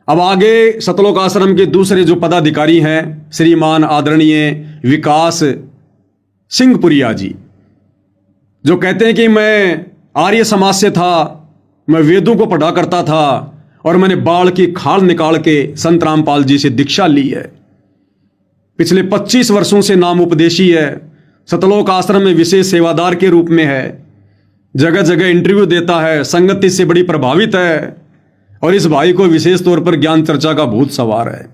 अब आगे सतलोक आश्रम के दूसरे जो पदाधिकारी हैं श्रीमान आदरणीय विकास सिंहपुरिया जी, जो कहते हैं कि मैं आर्य समाज से था, मैं वेदों को पढ़ा करता था और मैंने बाल की खाल निकाल के संत रामपाल जी से दीक्षा ली है। पिछले 25 वर्षों से नाम उपदेशी है, सतलोक आश्रम में विशेष सेवादार के रूप में है, जगह जगह इंटरव्यू देता है, संगति से बड़ी प्रभावित है और इस भाई को विशेष तौर पर ज्ञान चर्चा का भूत सवार है।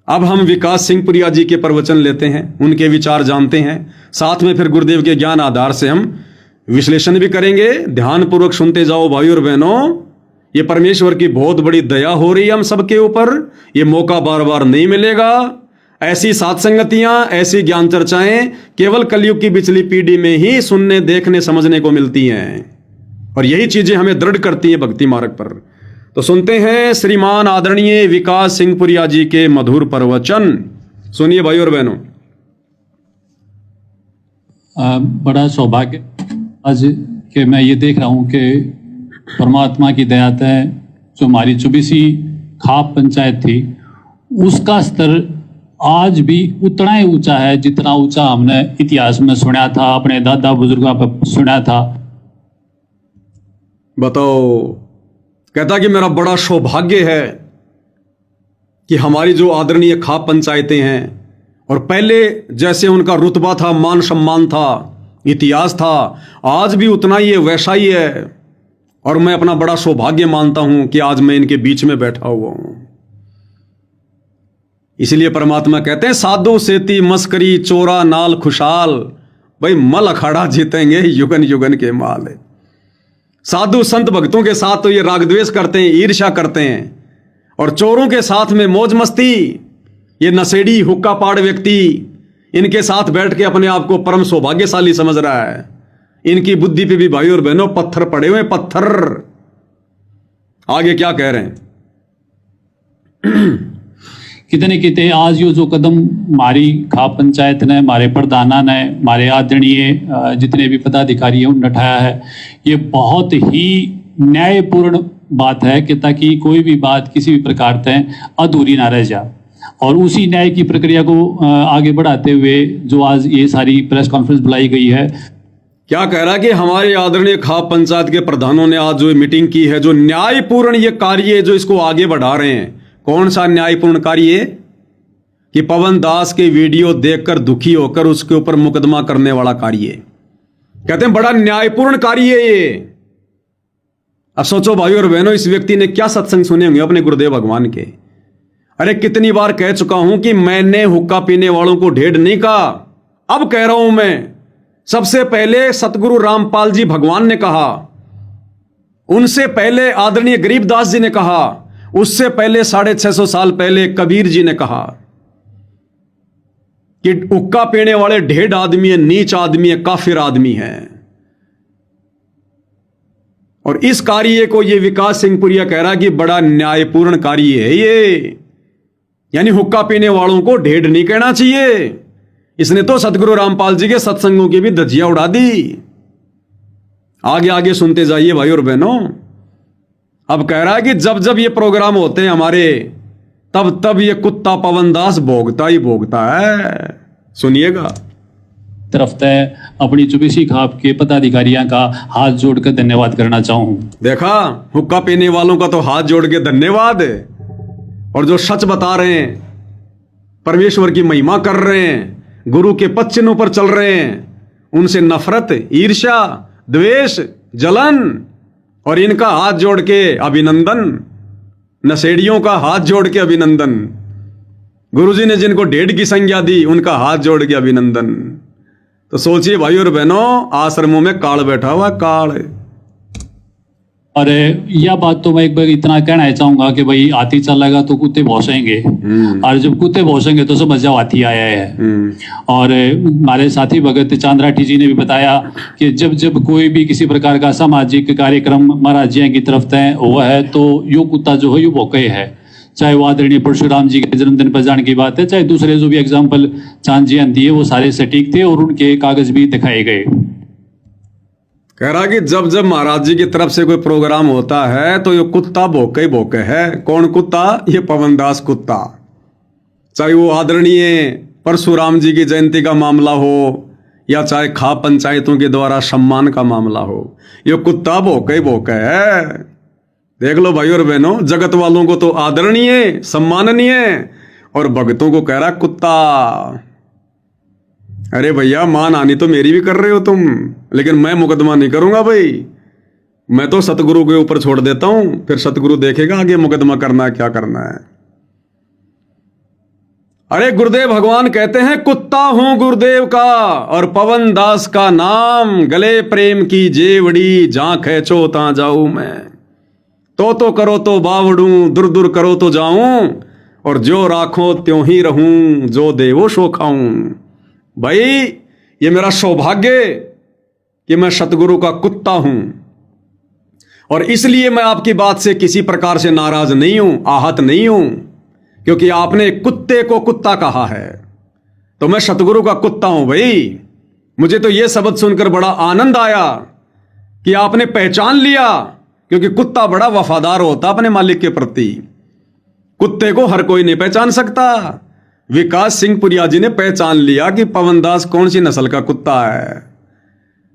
अब हम विकास सिंहपुरिया जी के प्रवचन लेते हैं, उनके विचार जानते हैं, साथ में फिर गुरुदेव के ज्ञान आधार से हम विश्लेषण भी करेंगे। ध्यानपूर्वक सुनते जाओ भाई और बहनों, ये परमेश्वर की बहुत बड़ी दया हो रही है हम सबके ऊपर, ये मौका बार बार नहीं मिलेगा। ऐसी सात्संगतियां, ऐसी ज्ञान चर्चाएं केवल कलयुग की पिछली पीढ़ी में ही सुनने, देखने, समझने को मिलती हैं और यही चीजें हमें दृढ़ करती हैं भक्ति मार्ग पर। तो सुनते हैं श्रीमान आदरणीय विकास सिंहपुरिया जी के मधुर प्रवचन। सुनिए भाई और बहनों। बड़ा सौभाग्य आज कि मैं ये देख रहा हूँ कि परमात्मा की दया से जो हमारी चुबीसी खाप पंचायत थी उसका स्तर आज भी उतना ही ऊंचा है जितना ऊंचा हमने इतिहास में सुना था, अपने दादा बुजुर्गों पर सुना था। बताओ, कहता कि मेरा बड़ा सौभाग्य है कि हमारी जो आदरणीय खाप पंचायतें हैं और पहले जैसे उनका रुतबा था, मान सम्मान था, इतिहास था, आज भी उतना ही है, वैसा ही है। और मैं अपना बड़ा सौभाग्य मानता हूं कि आज मैं इनके बीच में बैठा हुआ हूं। इसलिए परमात्मा कहते हैं साधु सेती मस्करी चोरा नाल खुशहाल, भाई मल अखाड़ा जीतेंगे युगन युगन के माल। साधु संत भक्तों के साथ तो ये राग द्वेष करते हैं, ईर्ष्या करते हैं, और चोरों के साथ में मौज मस्ती, ये नशेड़ी हुक्का पाड़ व्यक्ति इनके साथ बैठ के अपने आप को परम सौभाग्यशाली समझ रहा है। इनकी बुद्धि पे भी भाई और बहनों पत्थर पड़े हुए, पत्थर। आगे क्या कह रहे हैं? कितने कितने आज यो जो कदम हमारी खाप पंचायत ने, हमारे प्रधाना ने, हमारे आदरणीय जितने भी पदाधिकारी हैं उन्होंने उठाया है, ये बहुत ही न्यायपूर्ण बात है कि ताकि कोई भी बात किसी भी प्रकार से अधूरी ना रह जाए। और उसी न्याय की प्रक्रिया को आगे बढ़ाते हुए जो आज ये सारी प्रेस कॉन्फ्रेंस बुलाई गई है। क्या कह रहा है कि हमारे आदरणीय खाप पंचायत के प्रधानों ने आज जो मीटिंग की है, जो न्यायपूर्ण ये कार्य है जो इसको आगे बढ़ा रहे हैं। कौन सा न्यायपूर्ण कार्य है? कि पवन दास के वीडियो देखकर दुखी होकर उसके ऊपर मुकदमा करने वाला कार्य। कहते हैं बड़ा न्यायपूर्ण कार्य है ये। अब सोचो भाई और बहनों, इस व्यक्ति ने क्या सत्संग सुने होंगे अपने गुरुदेव भगवान के। अरे कितनी बार कह चुका हूं कि मैंने हुक्का पीने वालों को ढेर नहीं कहा, अब कह रहा हूं मैं। सबसे पहले सतगुरु रामपाल जी भगवान ने कहा, उनसे पहले आदरणीय गरीबदास जी ने कहा, उससे पहले 650 साल पहले कबीर जी ने कहा कि हुक्का पीने वाले ढेर आदमी है, नीच आदमी है, काफिर आदमी है। और इस कार्य को ये विकास सिंहपुरिया कह रहा कि बड़ा न्यायपूर्ण कार्य है ये, यानी हुक्का पीने वालों को ढेर नहीं कहना चाहिए। इसने तो सतगुरु रामपाल जी के सत्संगों की भी धज्जियां उड़ा दी। आगे आगे सुनते जाइए भाई और बहनों। अब कह रहा है कि जब जब ये प्रोग्राम होते हैं हमारे, तब तब ये कुत्ता पवन दास भोगता ही भोगता है। सुनिएगा। तरफ तय अपनी चुबीसी खाप के पदाधिकारियों का हाथ जोड़कर धन्यवाद करना चाहूं। देखा, हुक्का पीने वालों का तो हाथ जोड़ के धन्यवाद है, और जो सच बता रहे हैं, परमेश्वर की महिमा कर रहे हैं, गुरु के पद चिन्हों पर चल रहे हैं, उनसे नफरत, ईर्ष्या, द्वेष, जलन, और इनका हाथ जोड़ के अभिनंदन। नशेड़ियों का हाथ जोड़ के अभिनंदन। गुरुजी ने जिनको ढेड़ की संज्ञा दी, उनका हाथ जोड़ के अभिनंदन। तो सोचिए भाई और बहनों, आश्रमों में काल बैठा हुआ, काल। और यह बात तो मैं एक बार इतना कहना चाहूंगा कि भाई हाथी चलेगा तो कुत्ते भौंसेंगे, और जब कुत्ते भौंसेंगे तो समझ जाओ हाथी आया है। और हमारे साथी भगत चांद्राठी जी ने भी बताया कि जब जब कोई भी किसी प्रकार का सामाजिक कार्यक्रम महाराज जी की तरफ से हुआ है तो यो कुत्ता जो है यो भौंके है। चाहे वो आदरणीय परशुराम जी के जन्मदिन पर जाने की बात है, चाहे दूसरे जो भी एग्जाम्पल चांद जी दिए वो सारे सटीक थे और उनके कागज भी दिखाए गए। कह रहा कि जब जब महाराज जी की तरफ से कोई प्रोग्राम होता है तो ये कुत्ता भौके ही भौके है। कौन कुत्ता? ये पवनदास कुत्ता। चाहे वो आदरणीय परशुराम जी की जयंती का मामला हो या चाहे खा पंचायतों के द्वारा सम्मान का मामला हो, ये कुत्ता भौके ही भौके है। देख लो भाई और बहनों, जगत वालों को तो आदरणीय सम्माननीय और भक्तों को कह रहा कुत्ता। अरे भैया, मान हानि तो मेरी भी कर रहे हो तुम, लेकिन मैं मुकदमा नहीं करूंगा भाई। मैं तो सतगुरु के ऊपर छोड़ देता हूं, फिर सतगुरु देखेगा आगे मुकदमा करना है क्या करना है। अरे गुरुदेव भगवान कहते हैं कुत्ता हूं गुरुदेव का और पवन दास का नाम, गले प्रेम की जेवड़ी, जहां खेचो ता जाऊं मैं। तो करो तो बावड़ूं, दूर दूर करो तो जाऊं, और जो राखो त्यों ही रहूं, जो देवो सो खाऊं। भाई ये मेरा सौभाग्य कि मैं सतगुरु का कुत्ता हूं, और इसलिए मैं आपकी बात से किसी प्रकार से नाराज नहीं हूं, आहत नहीं हूं, क्योंकि आपने कुत्ते को कुत्ता कहा है, तो मैं सतगुरु का कुत्ता हूं भाई। मुझे तो यह शब्द सुनकर बड़ा आनंद आया कि आपने पहचान लिया, क्योंकि कुत्ता बड़ा वफादार होता अपने मालिक के प्रति। कुत्ते को हर कोई नहीं पहचान सकता। विकास सिंह पुरिया जी ने पहचान लिया कि पवनदास कौन सी नस्ल का कुत्ता है।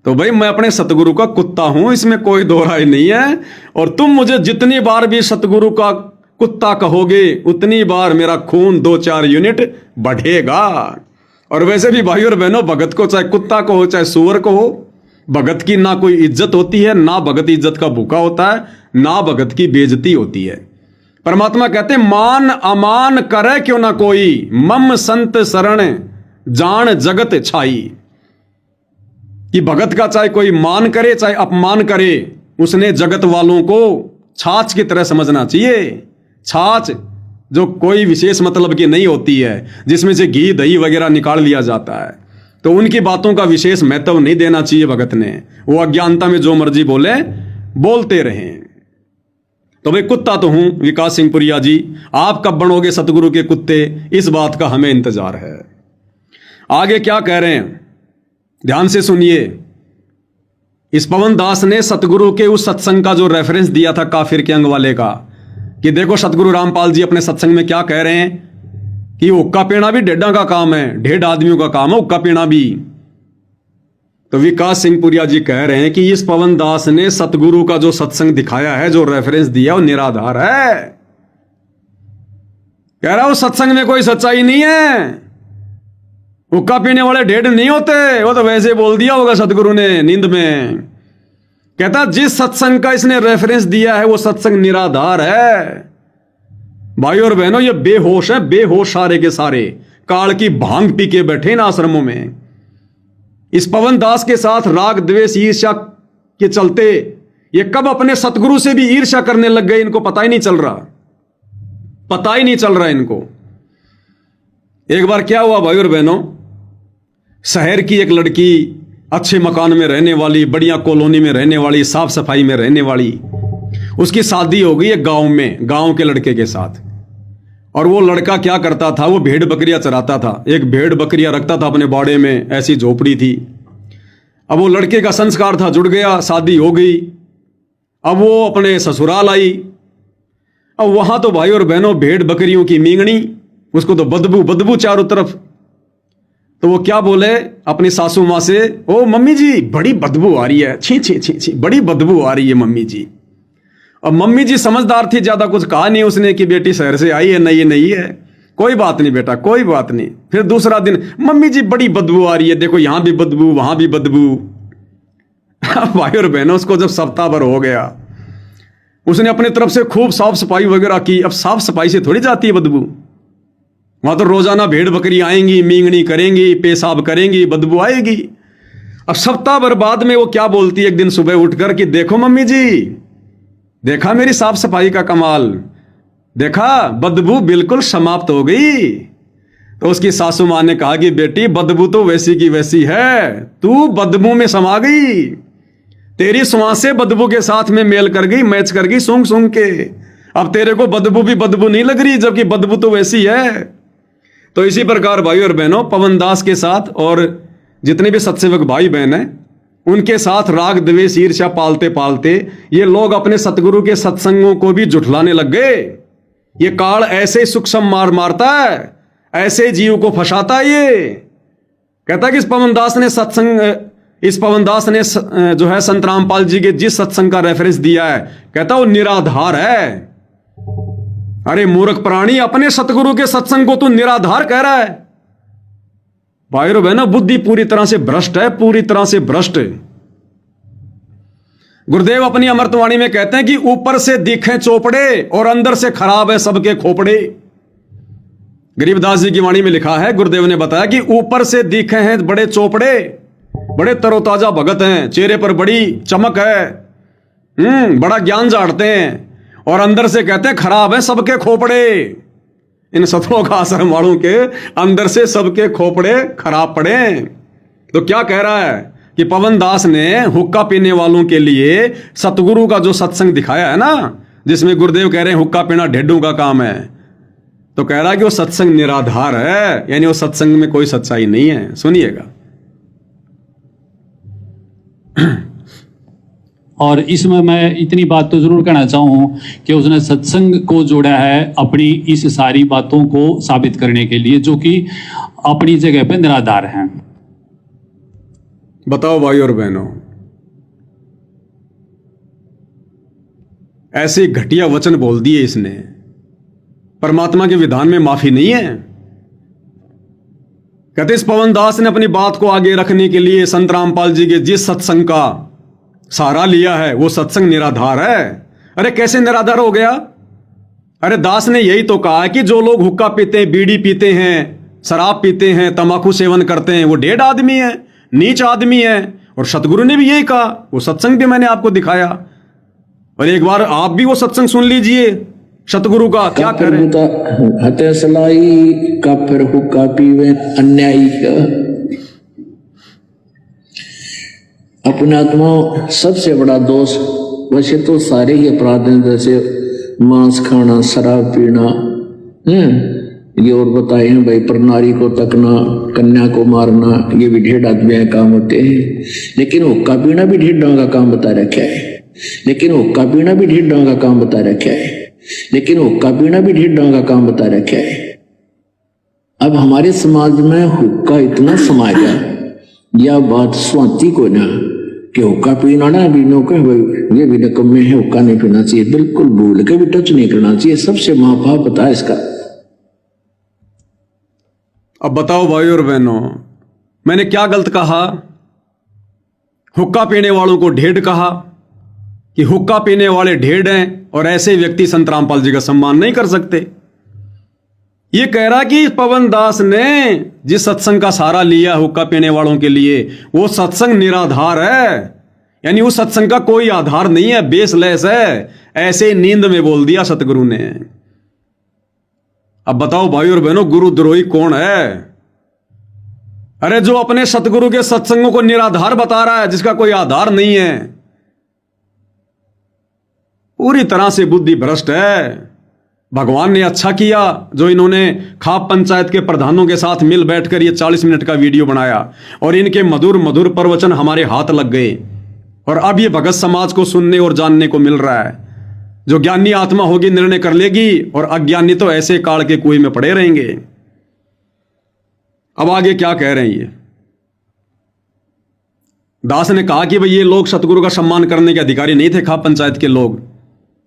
तो भाई मैं अपने सतगुरु का कुत्ता हूं, इसमें कोई दो राय नहीं है। और तुम मुझे जितनी बार भी सतगुरु का कुत्ता कहोगे उतनी बार मेरा खून 2-4 यूनिट बढ़ेगा। और वैसे भी भाई और बहनों, भगत को चाहे कुत्ता को हो चाहे सुअर को हो, भगत की ना कोई इज्जत होती है, ना भगत इज्जत का भूखा होता है, ना भगत की बेइज्जती होती है। परमात्मा कहते हैं मान अमान करे क्यों ना कोई, मम संत शरण जान जगत छाई। कि भगत का चाहे कोई मान करे चाहे अपमान करे, उसने जगत वालों को छाछ की तरह समझना चाहिए। छाछ जो कोई विशेष मतलब की नहीं होती है, जिसमें से घी दही वगैरह निकाल लिया जाता है, तो उनकी बातों का विशेष महत्व नहीं देना चाहिए भगत ने। वो अज्ञानता में जो मर्जी बोले, बोलते रहें। तो भाई कुत्ता तो हूं विकास सिंह पुरिया जी, आप कब बनोगे सतगुरु के कुत्ते, इस बात का हमें इंतजार है। आगे क्या कह रहे हैं ध्यान से सुनिए। इस पवन दास ने सतगुरु के उस सत्संग का जो रेफरेंस दिया था काफिर के अंग वाले का, कि देखो सतगुरु रामपाल जी अपने सत्संग में क्या कह रहे हैं कि हुक्का पीना भी ढेडा का काम है, 1.5 आदमियों का काम है हुक्का पीना भी। तो विकास सिंह पुरिया जी कह रहे हैं कि इस पवन दास ने सतगुरु का जो सत्संग दिखाया है, जो रेफरेंस दिया, वो निराधार है। कह रहा हूं सत्संग में कोई सच्चाई नहीं है, हुक्का पीने वाले ढेड नहीं होते, वो तो वैसे बोल दिया होगा सतगुरु ने नींद में। कहता जिस सत्संग का इसने रेफरेंस दिया है वो सत्संग निराधार है। भाई और बहनों, ये बेहोश है, बेहोश सारे के सारे, काल की भांग पी के बैठे इन आश्रमों में। इस पवन दास के साथ राग द्वेष ईर्ष्या के चलते ये कब अपने सतगुरु से भी ईर्ष्या करने लग गए, इनको पता ही नहीं चल रहा, पता ही नहीं चल रहा इनको। एक बार क्या हुआ भाई और बहनों, शहर की एक लड़की, अच्छे मकान में रहने वाली, बढ़िया कॉलोनी में रहने वाली, साफ सफाई में रहने वाली, उसकी शादी हो गई एक गांव में, गांव के लड़के के साथ। और वो लड़का क्या करता था, वो भेड़ बकरियां चराता था, एक भेड़ बकरियां रखता था अपने बाड़े में, ऐसी झोपड़ी थी। अब वो लड़के का संस्कार था, जुड़ गया, शादी हो गई। अब वो अपने ससुराल आई। अब वहां तो भाई और बहनों भेड़ बकरियों की मींगनी, उसको तो बदबू बदबू चारों तरफ। तो वो क्या बोले अपनी सासू माँ से, ओ मम्मी जी बड़ी बदबू आ रही है, छी छी छी छी, बड़ी बदबू आ रही है मम्मी जी। और मम्मी जी समझदार थी, ज्यादा कुछ कहा नहीं उसने कि बेटी शहर से आई है, नहीं है, कोई बात नहीं बेटा, कोई बात नहीं। फिर दूसरा दिन, मम्मी जी बड़ी बदबू आ रही है, देखो यहां भी बदबू वहां भी बदबू। भाई और बहनों, उसको जब सप्ताह भर हो गया, उसने अपनी तरफ से खूब साफ सफाई वगैरह की। अब साफ सफाई से थोड़ी जाती है बदबू, वहां तो रोजाना भेड़ बकरी आएंगी, मींगनी करेंगी, पेशाब करेंगी, बदबू आएगी। अब सप्ताह भर बाद में वो क्या बोलती है एक दिन सुबह उठकर कि देखो मम्मी जी, देखा मेरी साफ सफाई का कमाल, देखा बदबू बिल्कुल समाप्त हो गई। तो उसकी सासू मां ने कहा कि बेटी बदबू तो वैसी की वैसी है, तू बदबू में समा गई, तेरी श्वासें बदबू के साथ में मेल कर गई, मैच कर गई सूंघ सूंघ के। अब तेरे को बदबू भी बदबू नहीं लग रही, जबकि बदबू तो वैसी है। तो इसी प्रकार भाई और बहनों, पवन दास के साथ और जितने भी सत्सेवक भाई बहन हैं, उनके साथ राग द्वेष ईर्ष्या पालते पालते ये लोग अपने सतगुरु के सत्संगों को भी झुठलाने लग गए। ये काल ऐसे सूक्ष्म मार मारता है, ऐसे जीव को फंसाता है। ये कहता है कि इस पवन दास ने जो है संत रामपाल जी के जिस सत्संग का रेफरेंस दिया है, कहता वो निराधार है। अरे मूर्ख प्राणी, अपने सतगुरु के सत्संग को तू निराधार कह रहा है। भाइयों बहनों, बुद्धि पूरी तरह से भ्रष्ट है, पूरी तरह से भ्रष्ट। गुरुदेव अपनी अमृतवाणी में कहते हैं कि ऊपर से दिखे चोपड़े और अंदर से खराब है सबके खोपड़े। गरीबदास जी की वाणी में लिखा है, गुरुदेव ने बताया कि ऊपर से दिखे हैं बड़े चोपड़े, बड़े तरोताजा भगत हैं, चेहरे पर बड़ी चमक है, बड़ा ज्ञान झाड़ते हैं, और अंदर से कहते हैं खराब है सबके खोपड़े। इन सतलोक आश्रम वालों के अंदर से सबके खोपड़े खराब पड़े। तो क्या कह रहा है कि पवन दास ने हुक्का पीने वालों के लिए सतगुरु का जो सत्संग दिखाया है ना, जिसमें गुरुदेव कह रहे हैं हुक्का पीना ढेडों का काम है, तो कह रहा है कि वो सत्संग निराधार है, यानी वो सत्संग में कोई सच्चाई नहीं है। सुनिएगा। और इसमें मैं इतनी बात तो जरूर कहना चाहूँ कि उसने सत्संग को जोड़ा है अपनी इस सारी बातों को साबित करने के लिए, जो कि अपनी जगह पे निराधार हैं। बताओ भाई और बहनों, ऐसे घटिया वचन बोल दिए इसने, परमात्मा के विधान में माफी नहीं है। कहते इस पवन दास ने अपनी बात को आगे रखने के लिए संत रामपाल जी के जिस सत्संग का सहारा लिया है वो सत्संग निराधार है। अरे कैसे निराधार हो गया? अरे दास ने यही तो कहा है कि जो लोग हुक्का पीते हैं, बीड़ी पीते हैं, शराब पीते हैं, तंबाकू सेवन करते हैं, वो ढेड आदमी है, नीच आदमी है। और सतगुरु ने भी यही कहा, वो सत्संग भी मैंने आपको दिखाया। और एक बार आप भी वो सत्संग सुन लीजिए सतगुरु का क्या कह रहे हैं। हते सलाई का फिर हुक्का पीवे अन्यायी का। अपने आत्मा सबसे बड़ा दोष, वैसे तो सारे ही अपराध हैं, जैसे मांस खाना, शराब पीना, ये और बताए हैं भाई, पर नारी को तकना, कन्या को मारना, ये भी ढेर आदमी काम होते हैं। लेकिन हुक्का पीना भी ढेर डांग का काम बता रखा है। लेकिन हुक्का पीना भी ढेर डांग का काम बता रखा है। लेकिन हुक्का पीना भी ढेर डांग का काम बता रखा है। अब हमारे समाज में हुक्का इतना समा गया, यह बात स्वाति को ना कि हुक्का पीना ना बीनों के ये भी निकम्मे है, हुक्का नहीं पीना चाहिए, बिल्कुल भूल के भी टच नहीं करना चाहिए। सबसे महापाप पता है इसका। अब बताओ भाई और बहनों, मैंने क्या गलत कहा? हुक्का पीने वालों को ढेड कहा कि हुक्का पीने वाले ढेड हैं और ऐसे व्यक्ति संत रामपाल जी का सम्मान नहीं कर सकते। ये कह रहा कि पवन दास ने जिस सत्संग का सहारा लिया हुक्का पीने वालों के लिए, वो सत्संग निराधार है, यानी उस सत्संग का कोई आधार नहीं है, बेसलेस है। ऐसे नींद में बोल दिया सतगुरु ने। अब बताओ भाई और बहनों, गुरुद्रोही कौन है? अरे जो अपने सतगुरु के सत्संगों को निराधार बता रहा है, जिसका कोई आधार नहीं है, पूरी तरह से बुद्धि भ्रष्ट है। भगवान ने अच्छा किया जो इन्होंने खाप पंचायत के प्रधानों के साथ मिल बैठकर ये 40 मिनट का वीडियो बनाया और इनके मधुर मधुर प्रवचन हमारे हाथ लग गए। और अब ये भगत समाज को सुनने और जानने को मिल रहा है। जो ज्ञानी आत्मा होगी निर्णय कर लेगी और अज्ञानी तो ऐसे काल के कुएं में पड़े रहेंगे। अब आगे क्या कह रहे हैं ये दास ने कहा कि भाई ये लोग सतगुरु का सम्मान करने के अधिकारी नहीं थे, खाप पंचायत के लोग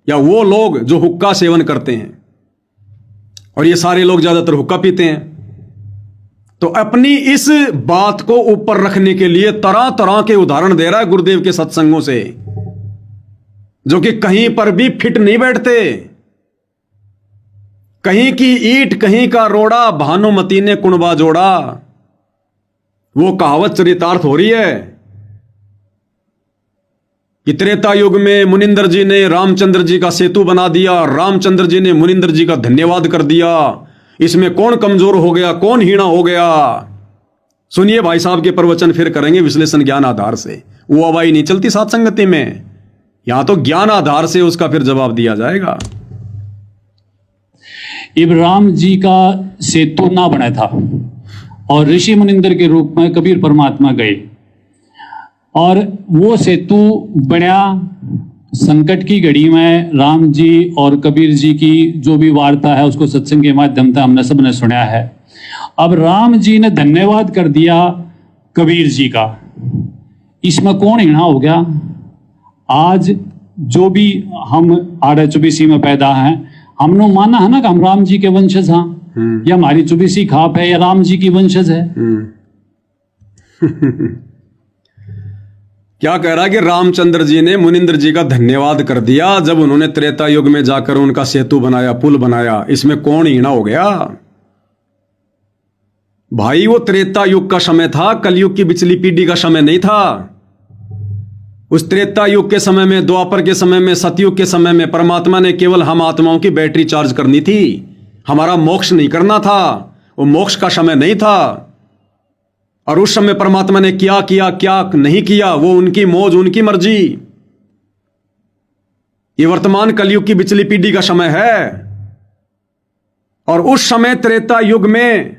या वो लोग जो हुक्का सेवन करते हैं, और ये सारे लोग ज्यादातर हुक्का पीते हैं। तो अपनी इस बात को ऊपर रखने के लिए तरह तरह के उदाहरण दे रहा है गुरुदेव के सत्संगों से, जो कि कहीं पर भी फिट नहीं बैठते। कहीं की ईंट कहीं का रोड़ा, भानुमती ने कुणबा जोड़ा, वो कहावत चरितार्थ हो रही है कि त्रेता युग में मुनिंदर जी ने रामचंद्र जी का सेतु बना दिया, रामचंद्र जी ने मुनिंदर जी का धन्यवाद कर दिया। इसमें कौन कमजोर हो गया, कौन हीना हो गया? सुनिए भाई साहब के प्रवचन फिर करेंगे विश्लेषण ज्ञान आधार से। वो हवाई नहीं चलती साथ संगति में, यहां तो ज्ञान आधार से उसका फिर जवाब दिया जाएगा। इब्राहिम जी का सेतु ना बना था और ऋषि मुनिंदर के रूप में कबीर परमात्मा गए और वो सेतु बना संकट की घड़ी में। राम जी और कबीर जी की जो भी वार्ता है उसको सत्संग के माध्यम से हमने सबने सुना है। अब राम जी ने धन्यवाद कर दिया कबीर जी का, इसमें कौन हिना हो गया? आज जो भी हम आड़े चुबीसी में पैदा हैं, हमने माना है ना कि हम राम जी के वंशज हैं, या हमारी चुबीसी खाप है या राम जी की वंशज है। क्या कह रहा है कि रामचंद्र जी ने मुनिंद्र जी का धन्यवाद कर दिया जब उन्होंने त्रेता युग में जाकर उनका सेतु बनाया, पुल बनाया। इसमें कौन हीना हो गया भाई? वो त्रेता युग का समय था, कलयुग की पिछली पीढ़ी का समय नहीं था। उस त्रेता युग के समय में, द्वापर के समय में, सतयुग के समय में परमात्मा ने केवल हम आत्माओं की बैटरी चार्ज करनी थी, हमारा मोक्ष नहीं करना था। वो मोक्ष का समय नहीं था। और उस समय परमात्मा ने क्या किया क्या नहीं किया वो उनकी मौज, उनकी मर्जी। ये वर्तमान कलयुग की पिछली पीढ़ी का समय है। और उस समय त्रेता युग में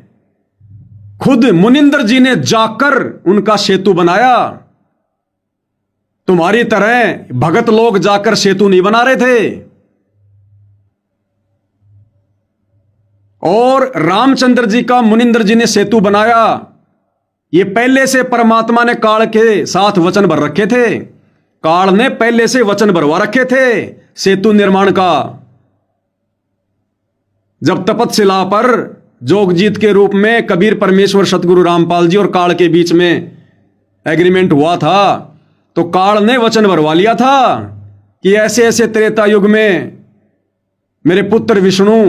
खुद मुनिंद्र जी ने जाकर उनका सेतु बनाया। तुम्हारी तरह भगत लोग जाकर सेतु नहीं बना रहे थे। और रामचंद्र जी का मुनिंद्र जी ने सेतु बनाया। ये पहले से परमात्मा ने काल के साथ वचन भर रखे थे। काल ने पहले से वचन भरवा रखे थे सेतु निर्माण का। जब तपतशिला पर जोगजीत के रूप में कबीर परमेश्वर सतगुरु रामपाल जी और काल के बीच में एग्रीमेंट हुआ था, तो काल ने वचन भरवा लिया था कि ऐसे ऐसे त्रेता युग में मेरे पुत्र विष्णु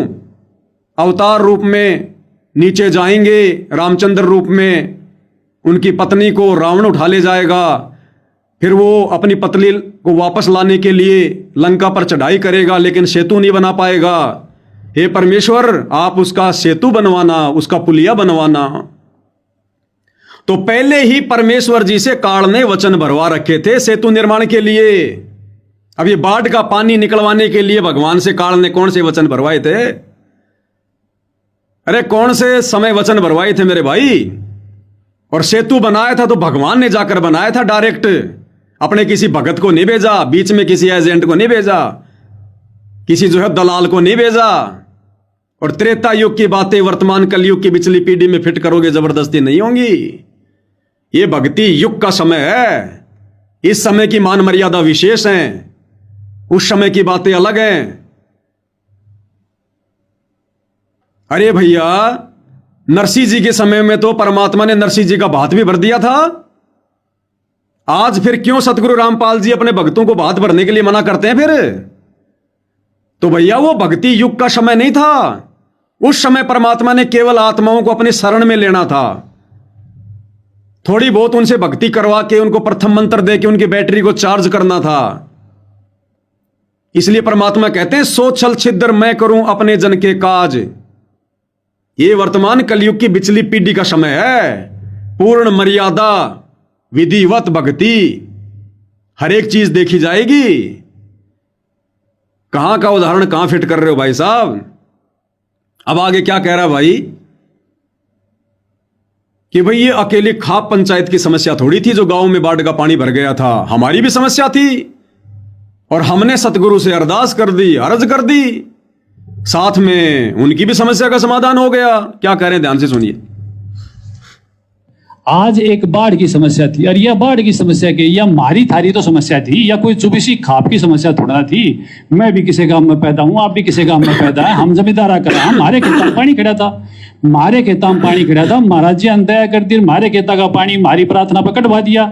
अवतार रूप में नीचे जाएंगे, रामचंद्र रूप में उनकी पत्नी को रावण उठा ले जाएगा, फिर वो अपनी पत्नी को वापस लाने के लिए लंका पर चढ़ाई करेगा, लेकिन सेतु नहीं बना पाएगा। हे परमेश्वर, आप उसका सेतु बनवाना, उसका पुलिया बनवाना। तो पहले ही परमेश्वर जी से काल ने वचन भरवा रखे थे सेतु निर्माण के लिए। अब ये बाढ़ का पानी निकलवाने के लिए भगवान से काल ने कौन से वचन भरवाए थे? अरे कौन से समय वचन भरवाए थे मेरे भाई? और सेतु बनाया था तो भगवान ने जाकर बनाया था डायरेक्ट, अपने किसी भगत को नहीं भेजा, बीच में किसी एजेंट को नहीं भेजा, किसी जो है दलाल को नहीं भेजा। और त्रेता युग की बातें वर्तमान कलयुग की पिछली पीढ़ी में फिट करोगे, जबरदस्ती नहीं होंगी। ये भक्ति युग का समय है। इस समय की मान मर्यादा विशेष है, उस समय की बातें अलग हैं। अरे भैया, नरसिंह जी के समय में तो परमात्मा ने नरसिंह जी का भात भी भर दिया था। आज फिर क्यों सतगुरु रामपाल जी अपने भक्तों को भात भरने के लिए मना करते हैं फिर? तो भैया वो भक्ति युग का समय नहीं था। उस समय परमात्मा ने केवल आत्माओं को अपने शरण में लेना था। थोड़ी बहुत उनसे भक्ति करवा के उनको प्रथम मंत्र दे के उनकी बैटरी को चार्ज करना था। इसलिए परमात्मा कहते हैं, सो छल छिद्र मैं करूं अपने जन के काज। ये वर्तमान कलयुग की पिछली पीढ़ी का समय है। पूर्ण मर्यादा, विधिवत भक्ति, हर एक चीज देखी जाएगी। कहां का उदाहरण कहां फिट कर रहे हो भाई साहब? अब आगे क्या कह रहा है भाई कि भाई ये अकेले खाप पंचायत की समस्या थोड़ी थी जो गांव में बाढ़ का पानी भर गया था, हमारी भी समस्या थी। और हमने सतगुरु से अरदास कर दी, अर्ज कर दी, साथ में उनकी भी समस्या का समाधान हो गया। क्या कह रहे हैं, ध्यान से सुनिए। आज एक बाढ़ की समस्या थी, और यह बाढ़ की समस्या की या मारी थारी तो समस्या थी, या कोई चुबीसी खाप की समस्या थोड़ा थी। मैं भी किसी गांव में पैदा हूं, आप भी किसी गांव में पैदा है, हम जमींदारा कर हमारे खेता में पानी खड़ा था, मारे खेता में पानी खड़ा था, महाराज जी ने दया कर दी, मारे खेता का पानी मारी प्रार्थना पर कटवा दिया।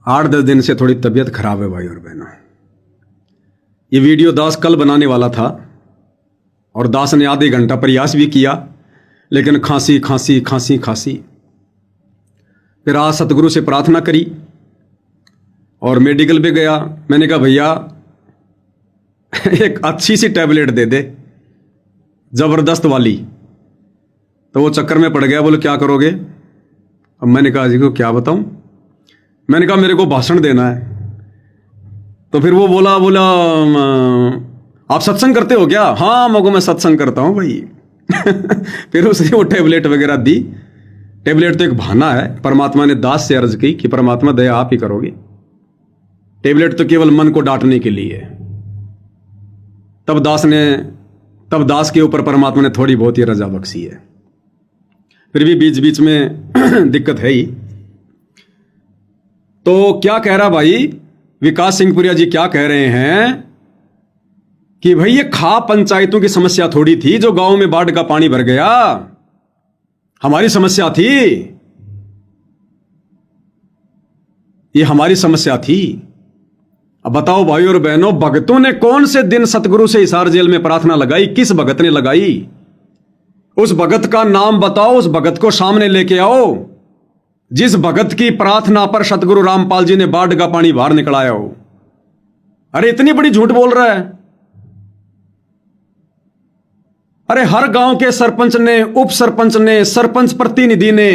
आठ 10 दिन से थोड़ी तबीयत खराब है भाई और बहनों। ये वीडियो दास कल बनाने वाला था और दास ने आधे घंटा प्रयास भी किया, लेकिन खांसी खांसी खांसी खांसी। फिर आज सतगुरु से प्रार्थना करी और मेडिकल पे गया। मैंने कहा भैया एक अच्छी सी टैबलेट दे दे, जबरदस्त वाली। तो वो चक्कर में पड़ गया, बोले क्या करोगे? अब मैंने कहा जी को क्या बताऊं। मैंने कहा मेरे को भाषण देना है। तो फिर वो बोला आप सत्संग करते हो क्या? हाँ मगो मैं सत्संग करता हूं भाई। फिर उसने वो टेबलेट वगैरह दी। टेबलेट तो एक बहाना है। परमात्मा ने दास से अर्ज की कि परमात्मा दया आप ही करोगे, टेबलेट तो केवल मन को डांटने के लिए है। तब दास के ऊपर परमात्मा ने थोड़ी बहुत ही रजा बख्शी है। फिर भी बीच बीच में दिक्कत है ही। तो क्या कह रहा भाई विकास सिंह पुरिया जी, क्या कह रहे हैं कि भाई ये खा पंचायतों की समस्या थोड़ी थी जो गांव में बाढ़ का पानी भर गया, हमारी समस्या थी, ये हमारी समस्या थी। अब बताओ भाई और बहनों, भगतों ने कौन से दिन सतगुरु से हिसार जेल में प्रार्थना लगाई? किस भगत ने लगाई? उस भगत का नाम बताओ, उस भगत को सामने लेके आओ जिस भगत की प्रार्थना पर सतगुरु रामपाल जी ने बाढ़ का पानी बाहर निकलाया हो। अरे इतनी बड़ी झूठ बोल रहा है। अरे हर गांव के सरपंच ने, उप सरपंच ने, सरपंच प्रतिनिधि ने,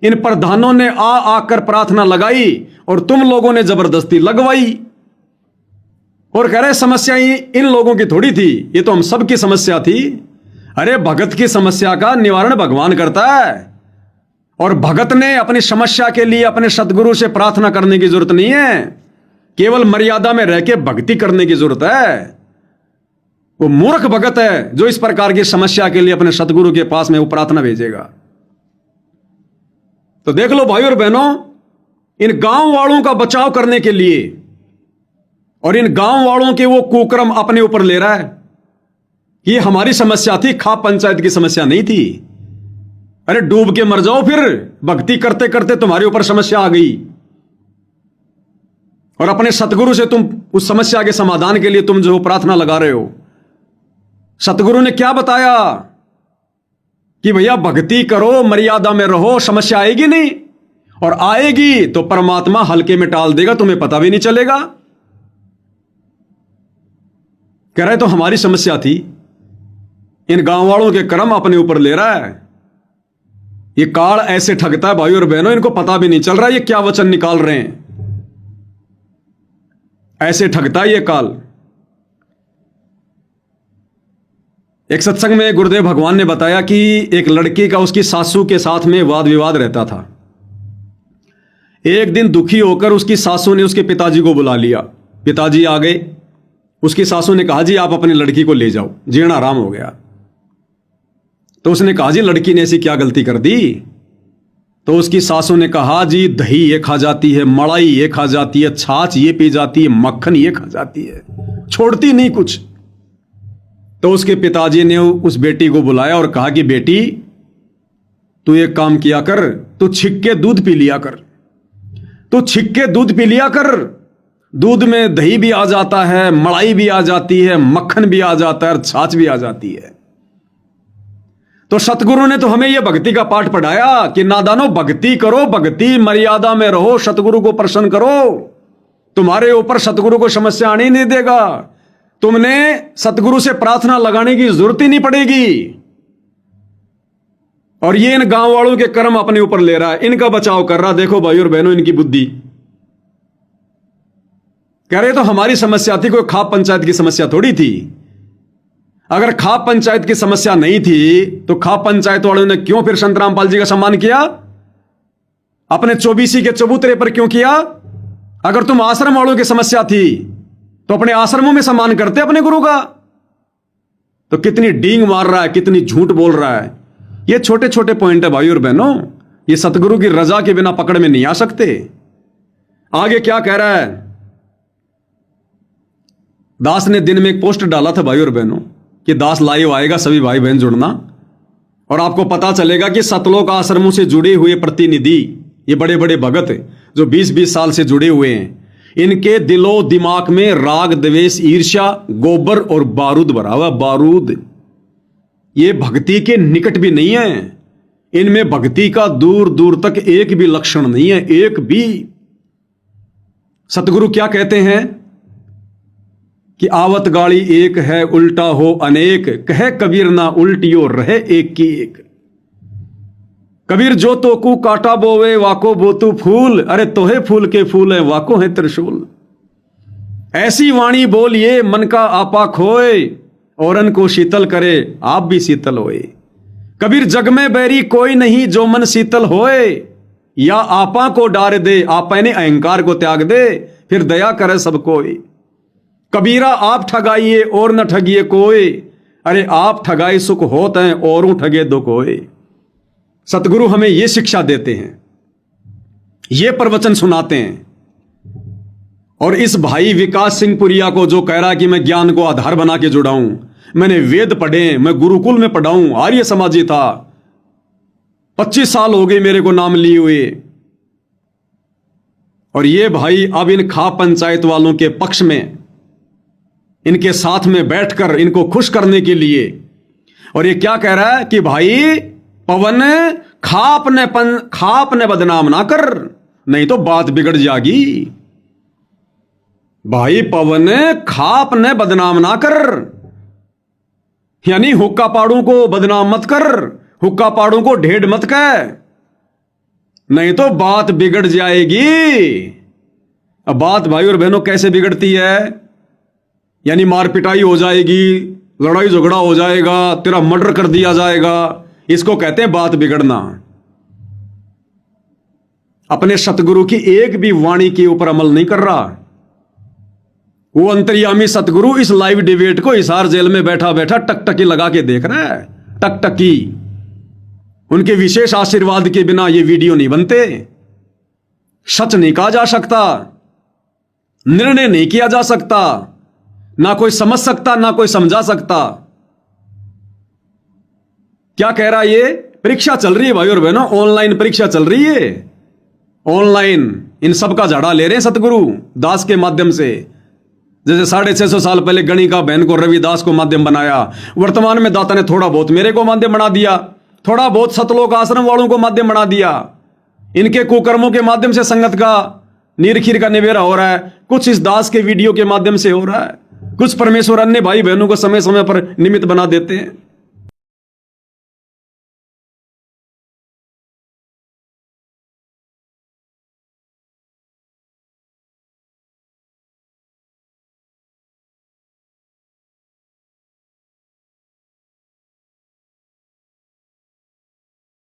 इन प्रधानों ने आकर प्रार्थना लगाई और तुम लोगों ने जबरदस्ती लगवाई और कह रहे समस्या इन लोगों की थोड़ी थी, ये तो हम सबकी समस्या थी। अरे भगत की समस्या का निवारण भगवान करता है और भगत ने अपनी समस्या के लिए अपने सतगुरु से प्रार्थना करने की जरूरत नहीं है, केवल मर्यादा में रह के भक्ति करने की जरूरत है। वो मूर्ख भगत है जो इस प्रकार की समस्या के लिए अपने सतगुरु के पास में वो प्रार्थना भेजेगा। तो देख लो भाई और बहनों, इन गांव वालों का बचाव करने के लिए और इन गांव वालों के वो कुकर्म अपने ऊपर ले रहा है। ये हमारी समस्या थी, खा पंचायत की समस्या नहीं थी। अरे डूब के मर जाओ फिर, भक्ति करते करते तुम्हारे ऊपर समस्या आ गई और अपने सतगुरु से तुम उस समस्या के समाधान के लिए तुम जो प्रार्थना लगा रहे हो। सतगुरु ने क्या बताया कि भैया भक्ति करो, मर्यादा में रहो, समस्या आएगी नहीं, और आएगी तो परमात्मा हल्के में टाल देगा, तुम्हें पता भी नहीं चलेगा। कह रहे तो हमारी समस्या थी, इन गांव वालों के कर्म अपने ऊपर ले रहा है। ये काल ऐसे ठगता है भाई और बहनों, इनको पता भी नहीं चल रहा ये क्या वचन निकाल रहे हैं। ऐसे ठगता है ये काल। एक सत्संग में गुरुदेव भगवान ने बताया कि एक लड़की का उसकी सासू के साथ में वाद विवाद रहता था। एक दिन दुखी होकर उसकी सासू ने उसके पिताजी को बुला लिया। पिताजी आ गए। उसकी सासू ने कहा जी आप अपनी लड़की को ले जाओ, जीना आराम हो गया। तो उसने कहा जी लड़की ने ऐसी क्या गलती कर दी? तो उसकी सासू ने कहा जी दही ये खा जाती है, मलाई ये खा जाती है, छाछ ये पी जाती है, मक्खन ये खा जाती है, छोड़ती नहीं कुछ। तो उसके पिताजी ने उस बेटी को बुलाया और कहा कि बेटी तू एक काम किया कर, तू छिक के दूध पी लिया कर, तू छिक के दूध पी लिया कर। दूध में दही भी आ जाता है, मलाई भी आ जाती है, मक्खन भी आ जाता है और छाछ भी आ जाती है। तो सतगुरु ने तो हमें यह भक्ति का पाठ पढ़ाया कि नादानो भक्ति करो, भक्ति मर्यादा में रहो, सतगुरु को प्रसन्न करो, तुम्हारे ऊपर सतगुरु को समस्या आने नहीं देगा। तुमने सतगुरु से प्रार्थना लगाने की जरूरत ही नहीं पड़ेगी। और ये इन गांव वालों के कर्म अपने ऊपर ले रहा है, इनका बचाव कर रहा। देखो भाई और बहनों इनकी बुद्धि। कह रहे तो हमारी समस्या थी, कोई खाप पंचायत की समस्या थोड़ी थी। अगर खाप पंचायत की समस्या नहीं थी तो खाप पंचायत वालों ने क्यों फिर संत रामपाल जी का सम्मान किया? अपने चौबीसी के चबूतरे पर क्यों किया? अगर तुम आश्रम वालों की समस्या थी तो अपने आश्रमों में सम्मान करते अपने गुरु का। तो कितनी डींग मार रहा है, कितनी झूठ बोल रहा है। ये छोटे छोटे पॉइंट है भाई और बहनों, ये सतगुरु की रजा के बिना पकड़ में नहीं आ सकते। आगे क्या कह रहा है? दास ने दिन में एक पोस्ट डाला था भाई और बहनों कि दास लाइव आएगा, सभी भाई बहन जुड़ना, और आपको पता चलेगा कि सतलोक आश्रमों से जुड़े हुए प्रतिनिधि, ये बड़े बड़े भगत जो 20-20 साल से जुड़े हुए हैं, इनके दिलो दिमाग में राग द्वेष ईर्ष्या गोबर और बारूद भरा हुआ। बारूद ये भक्ति के निकट भी नहीं है। इनमें भक्ति का दूर दूर तक एक भी लक्षण नहीं है, एक भी। सतगुरु क्या कहते हैं कि आवत गाड़ी एक है उल्टा हो अनेक, कहे कबीर ना उल्टियो रहे एक की एक। कबीर जो तो कु काटा बोवे वाको बोतु फूल, अरे तोहे फूल के फूल है वाको है त्रिशूल। ऐसी वाणी बोलिए मन का आपा खोए, औरन को शीतल करे आप भी शीतल होए। कबीर जग में बैरी कोई नहीं जो मन शीतल होए, या आपा को डार दे आपा ने अहंकार को त्याग दे, फिर दया करे सब कोई। कबीरा आप ठगाइए और न ठगिए कोई, अरे आप ठगाए सुख होत हैं औरों ठगे दुख होए। सतगुरु हमें यह शिक्षा देते हैं, ये प्रवचन सुनाते हैं। और इस भाई विकास सिंह पुरिया को जो कह रहा कि मैं ज्ञान को आधार बना के जुड़ाऊं, मैंने वेद पढ़े, मैं गुरुकुल में पढ़ाऊं, आर्य समाजी था, 25 साल हो गए मेरे को नाम लिए हुए। और ये भाई अब इन खाप पंचायत वालों के पक्ष में, इनके साथ में बैठकर इनको खुश करने के लिए, और ये क्या कह रहा है कि भाई पवन खाप ने बदनाम ना कर, नहीं तो बात बिगड़ जाएगी। भाई पवन खाप ने बदनाम ना कर, यानी हुक्का पाड़ों को बदनाम मत कर, हुक्का पाड़ों को ढेड़ मत कह, नहीं तो बात बिगड़ जाएगी। अब बात भाई और बहनों कैसे बिगड़ती है, यानी मार पिटाई हो जाएगी, लड़ाई झगड़ा हो जाएगा, तेरा मर्डर कर दिया जाएगा, इसको कहते हैं बात बिगड़ना। अपने सतगुरु की एक भी वाणी के ऊपर अमल नहीं कर रहा। वो अंतर्यामी सतगुरु इस लाइव डिबेट को हिसार जेल में बैठा बैठा टकटकी लगा के देख रहा है, टकटकी। उनके विशेष आशीर्वाद के बिना ये वीडियो नहीं बनते, सच नहीं कहा जा सकता, निर्णय नहीं किया जा सकता, ना कोई समझ सकता ना कोई समझा सकता। क्या कह रहा है ये? परीक्षा चल रही है भाई और बहनों, ऑनलाइन परीक्षा चल रही है, ऑनलाइन इन सब का झाड़ा ले रहे हैं सतगुरु दास के माध्यम से। जैसे 650 साल पहले गणिका बहन को रविदास को माध्यम बनाया, वर्तमान में दाता ने थोड़ा बहुत मेरे को माध्यम बना दिया, थोड़ा बहुत सतलोक आश्रम वालों को माध्यम बना दिया। इनके कुकर्मों के माध्यम से संगत का नीरखीर का निवेरा हो रहा है, कुछ इस दास के वीडियो के माध्यम से हो रहा है, कुछ परमेश्वर अन्य भाई बहनों को समय समय पर निमित्त बना देते हैं।